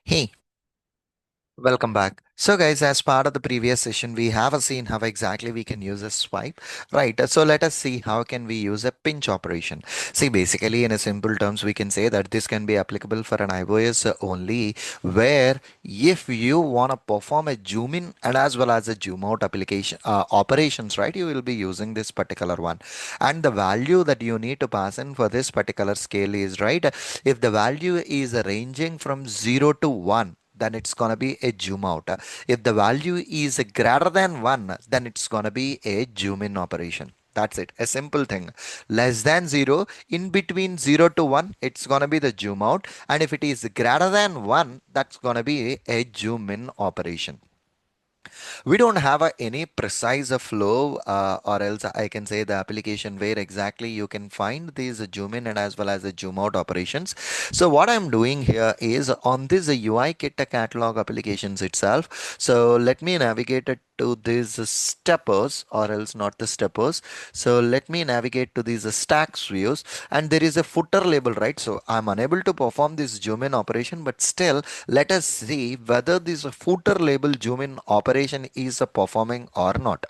Hey, welcome back. So, guys, as part of the previous session, we have seen how exactly we can use a swipe, right? So, let us see how can we use a pinch operation. See, basically, in a simple terms, we can say that this can be applicable for an iOS only, where if you want to perform a zoom in and as well as a zoom out application operations, right? You will be using this particular one, and the value that you need to pass in for this particular scale is right. If the value is ranging from 0 to 1, then it's going to be a zoom out. If the value is greater than 1, then it's going to be a zoom in operation. That's it. A simple thing. Less than 0, in between 0 to 1, it's going to be the zoom out. And if it is greater than 1, that's going to be a zoom in operation. We don't have any precise flow, or else I can say the application where exactly you can find these zoom in and as well as the zoom out operations. So what I'm doing here is on this UI kit catalog applications itself. So let me navigate it to these steppers, or else not the steppers. So let me navigate to these stacks views, and there is a footer label, right? So I'm unable to perform this zoom in operation, but still let us see whether this footer label zoom in operation is performing or not.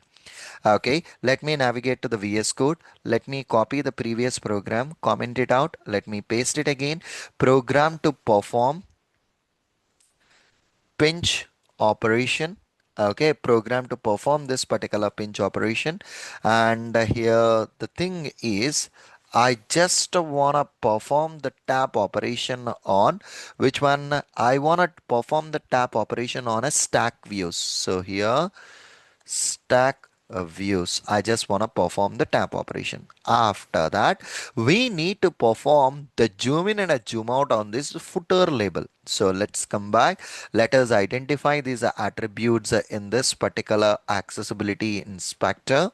Okay, let me navigate to the VS Code. Let me copy the previous program, comment it out. Let me paste it again. Program to perform pinch operation. Okay, program to perform this particular pinch operation. And here the thing is, I just want to perform the tap operation on which one? I want to perform the tap operation on a stack views. So here stack views. I just want to perform the tap operation. After that, we need to perform the zoom in and a zoom out on this footer label. So let's come back. Let us identify these attributes in this particular accessibility inspector.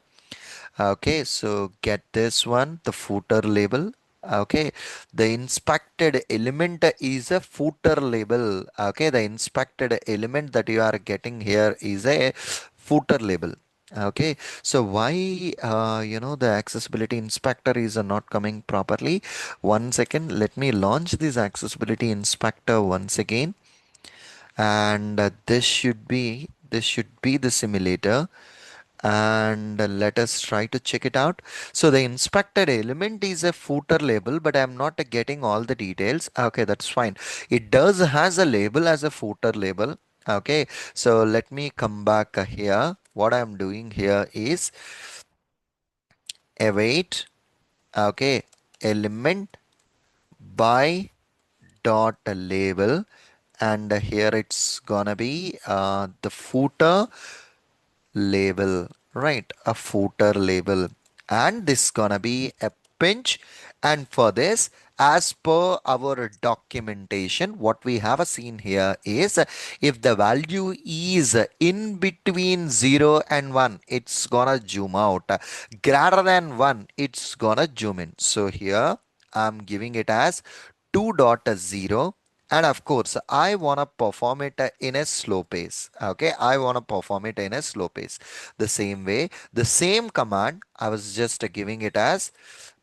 Okay, so get this one, the footer label. Okay, the inspected element is a footer label. Okay, the inspected element that you are getting here is a footer label. Okay, so why the accessibility inspector is not coming properly? One second, let me launch this accessibility inspector once again, and this should be the simulator, and let us try to check it out. So the inspected element is a footer label, but I'm not getting all the details. Okay, that's fine. It does has a label as a footer label. Okay, so let me come back here. What I'm doing here is await. Okay, element by dot label, and here it's gonna be the footer label, right? A footer label, and this gonna be a pinch. And for this, as per our documentation, what we have seen here is if the value is in between 0 and 1, it's gonna zoom out. Greater than 1, it's gonna zoom in. So here I'm giving it as 2.0, and of course I want to perform it in a slow pace. Okay, I want to perform it in a slow pace. The same way, the same command, I was just giving it as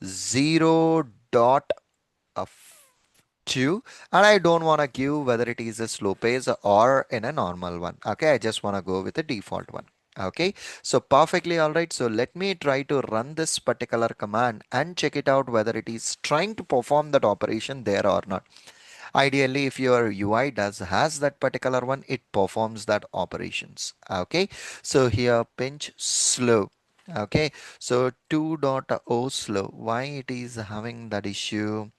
0.2, and I don't want to give whether it is a slow pace or in a normal one. Okay, I just want to go with the default one. Okay, so perfectly all right. So let me try to run this particular command and check it out whether it is trying to perform that operation there or not. Ideally, if your UI does has that particular one, it performs that operations. Okay, so here pinch slow. Okay, so 2.0 slow. Why it is having that issue?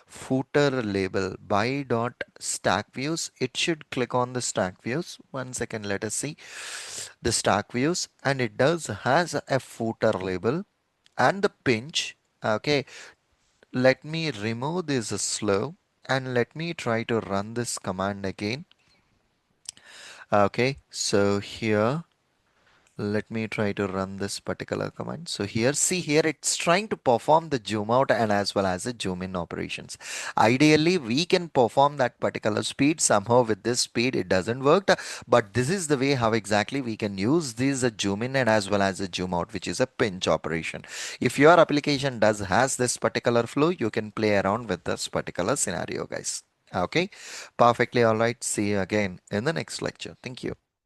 Footer label by dot stack views. It should click on the stack views. One second, let us see the stack views, and it does has a footer label and the pinch. Okay, let me remove this slow, and let me try to run this command again. Okay, so here let me try to run this particular command. So here, see here, it's trying to perform the zoom out and as well as the zoom in operations. Ideally, we can perform that particular speed. Somehow with this speed, it doesn't work. But this is the way how exactly we can use this zoom in and as well as a zoom out, which is a pinch operation. If your application does has this particular flow, you can play around with this particular scenario, guys. Okay, perfectly all right. See you again in the next lecture. Thank you.